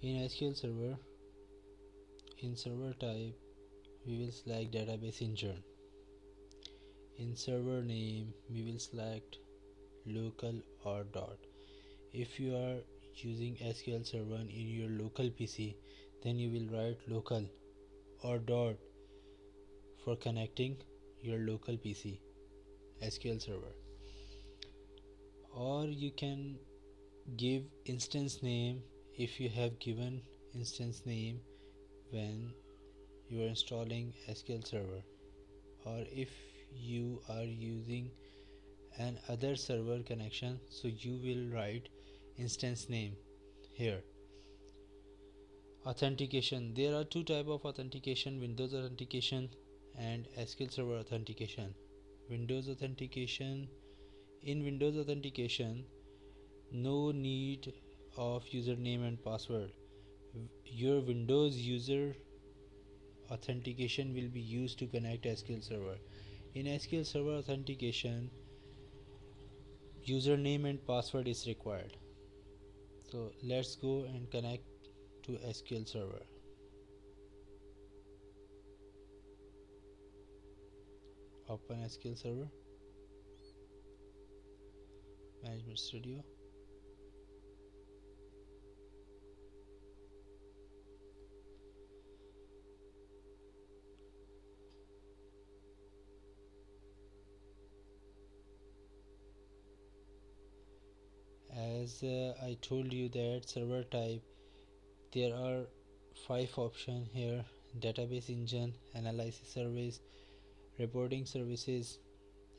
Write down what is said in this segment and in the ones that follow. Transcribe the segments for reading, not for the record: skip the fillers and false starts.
In SQL Server, in server type, we will select database engine. In server name, we will select local or dot. If you are using SQL Server in your local PC, then you will write local or dot for connecting your local PC SQL Server. Or you can give instance name if you have given instance name when you are installing SQL Server, or if you are using an other server connection, so you will write instance name here. Authentication, there are two type of authentication: Windows authentication and SQL Server authentication. Windows authentication, in Windows authentication, no need of username and password. Your Windows user authentication will be used to connect SQL Server. In SQL Server authentication, username and password is required. So let's go and connect to SQL Server. Open SQL Server, Management Studio. As I told you that server type, there are 5 options here: database engine, analysis service, reporting services,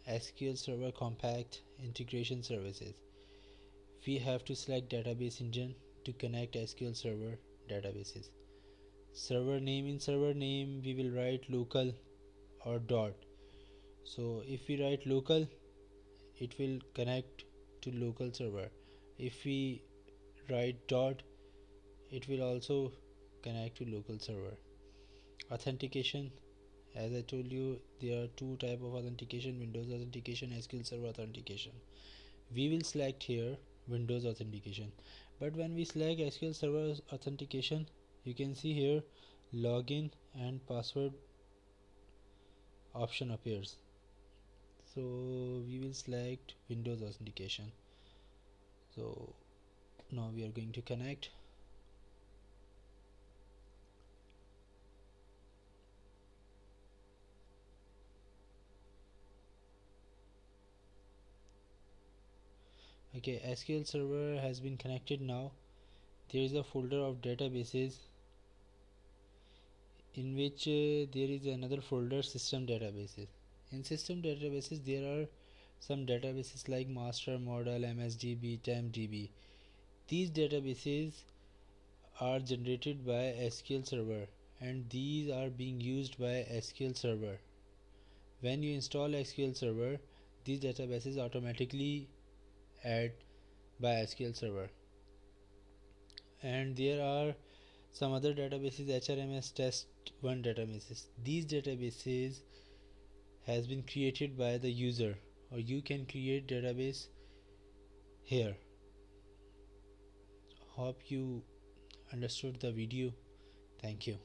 SQL Server Compact, integration services. We have to select database engine to connect SQL Server databases. Server name, in server name we will write local or dot. So if we write local, it will connect to local server. If we write dot, it will also connect to local server. Authentication, as I told you, there are two type of authentication: Windows authentication, SQL Server authentication. We will select here Windows authentication, but when we select SQL Server authentication, you can see here login and password option appears. So we will select Windows authentication. So now we are going to connect. Okay, SQL Server has been connected. Now there is a folder of databases in which there is another folder, system databases. In system databases there are some databases like master, model, msdb, tempdb. These databases are generated by SQL Server, and these are being used by SQL Server. When you install SQL Server, these databases automatically add by SQL Server. And there are some other databases, HRMS test 1 databases. These databases has been created by the user, or you can create database here. Hope you understood the video. Thank you.